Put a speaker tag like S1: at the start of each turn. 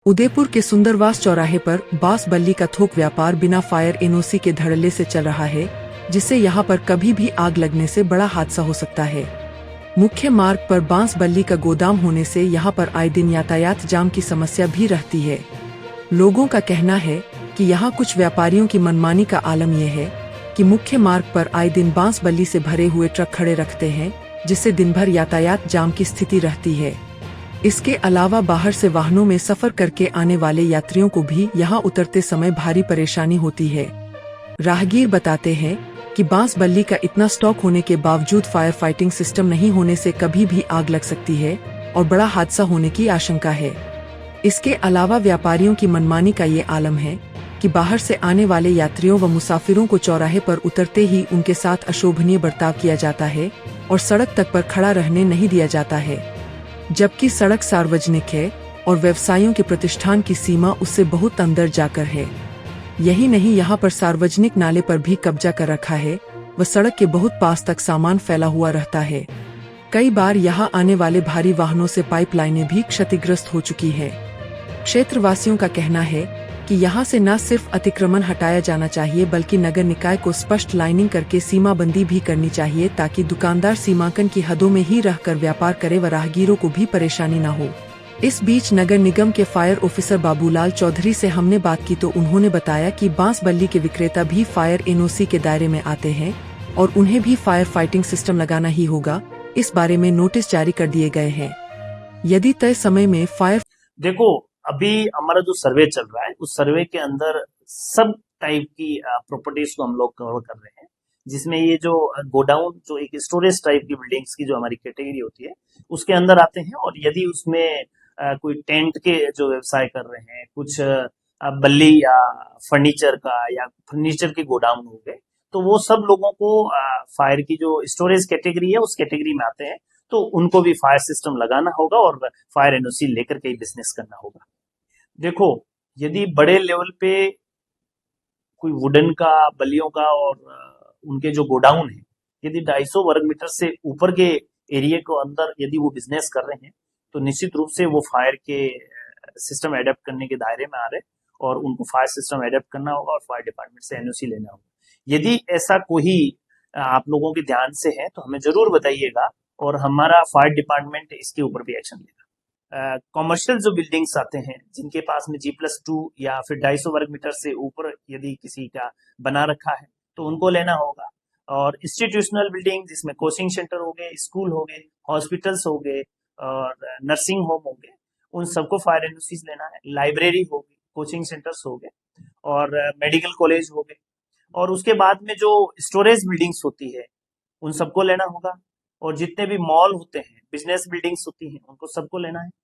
S1: उदयपुर के सुंदरवास चौराहे पर बांस बल्ली का थोक व्यापार बिना फायर एनओसी के धड़ल्ले से चल रहा है, जिससे यहां पर कभी भी आग लगने से बड़ा हादसा हो सकता है। मुख्य मार्ग पर बांस बल्ली का गोदाम होने से यहां पर आए दिन यातायात जाम की समस्या भी रहती है। लोगों का कहना है कि यहां कुछ व्यापारियों की मनमानी का आलम यह है कि मुख्य मार्ग पर आए दिन बांस बल्ली से भरे हुए ट्रक खड़े रखते हैं, जिससे दिन भर यातायात जाम की स्थिति रहती है। इसके अलावा बाहर से वाहनों में सफर करके आने वाले यात्रियों को भी यहां उतरते समय भारी परेशानी होती है। राहगीर बताते हैं कि बांस बल्ली का इतना स्टॉक होने के बावजूद फायर फाइटिंग सिस्टम नहीं होने से कभी भी आग लग सकती है और बड़ा हादसा होने की आशंका है। इसके अलावा व्यापारियों की मनमानी का ये आलम है कि बाहर से आने वाले यात्रियों व मुसाफिरों को चौराहे पर उतरते ही उनके साथ अशोभनीय बर्ताव किया जाता है और सड़क तक पर खड़ा रहने नहीं दिया जाता है, जबकि सड़क सार्वजनिक है और व्यवसायियों के प्रतिष्ठान की सीमा उससे बहुत अंदर जाकर है। यही नहीं, यहाँ पर सार्वजनिक नाले पर भी कब्जा कर रखा है व सड़क के बहुत पास तक सामान फैला हुआ रहता है। कई बार यहाँ आने वाले भारी वाहनों से पाइपलाइनें भी क्षतिग्रस्त हो चुकी है। क्षेत्रवासियों का कहना है कि यहाँ से न सिर्फ अतिक्रमण हटाया जाना चाहिए बल्कि नगर निकाय को स्पष्ट लाइनिंग करके सीमाबंदी भी करनी चाहिए, ताकि दुकानदार सीमांकन की हदों में ही रहकर व्यापार करे व राहगीरों को भी परेशानी न हो। इस बीच नगर निगम के फायर ऑफिसर बाबूलाल चौधरी से हमने बात की तो उन्होंने बताया कि बांस बल्ली के विक्रेता भी फायर एनओसी के दायरे में आते हैं और उन्हें भी फायर फाइटिंग सिस्टम लगाना ही होगा। इस बारे में नोटिस जारी कर दिए गए हैं। यदि तय समय में फायर
S2: देखो, अभी हमारा जो सर्वे चल रहा है उस सर्वे के अंदर सब टाइप की प्रॉपर्टीज को हम लोग कवर कर रहे हैं, जिसमें ये जो गोडाउन जो एक स्टोरेज टाइप की बिल्डिंग्स की जो हमारी कैटेगरी होती है उसके अंदर आते हैं। और यदि उसमें कोई टेंट के जो व्यवसाय कर रहे हैं, कुछ बल्ली या फर्नीचर का या फर्नीचर के गोडाउन हो गए, तो वो सब लोगों को फायर की जो स्टोरेज कैटेगरी है उस कैटेगरी में आते हैं, तो उनको भी फायर सिस्टम लगाना होगा और फायर एनओसी लेकर के ही बिजनेस करना होगा। देखो, यदि बड़े लेवल पे कोई वुडन का, बल्लियों का और उनके जो गोडाउन है, यदि 250 वर्ग मीटर से ऊपर के एरिया को अंदर यदि वो बिजनेस कर रहे हैं, तो निश्चित रूप से वो फायर के सिस्टम एडेप्ट करने के दायरे में आ रहे हैं और उनको फायर सिस्टम एडेप्ट करना होगा और फायर डिपार्टमेंट से एनओसी लेना होगा। यदि ऐसा कोई आप लोगों के ध्यान से है तो हमें जरूर बताइएगा और हमारा फायर डिपार्टमेंट इसके ऊपर भी एक्शन लेगा। कॉमर्शियल जो बिल्डिंग्स आते हैं जिनके पास में G+2 या फिर 250 वर्ग मीटर से ऊपर यदि किसी का बना रखा है तो उनको लेना होगा। और इंस्टीट्यूशनल बिल्डिंग जिसमें कोचिंग सेंटर हो गए, स्कूल हो गए, हॉस्पिटल्स हो गए और नर्सिंग होम हो गए, उन सबको फायर एनओसीज लेना है। लाइब्रेरी हो गई, कोचिंग सेंटर्स हो गए और मेडिकल कॉलेज हो गए। और उसके बाद में जो स्टोरेज बिल्डिंग्स होती है उन सबको लेना होगा। और जितने भी मॉल होते हैं, बिजनेस बिल्डिंग्स होती हैं, उनको सबको लेना है।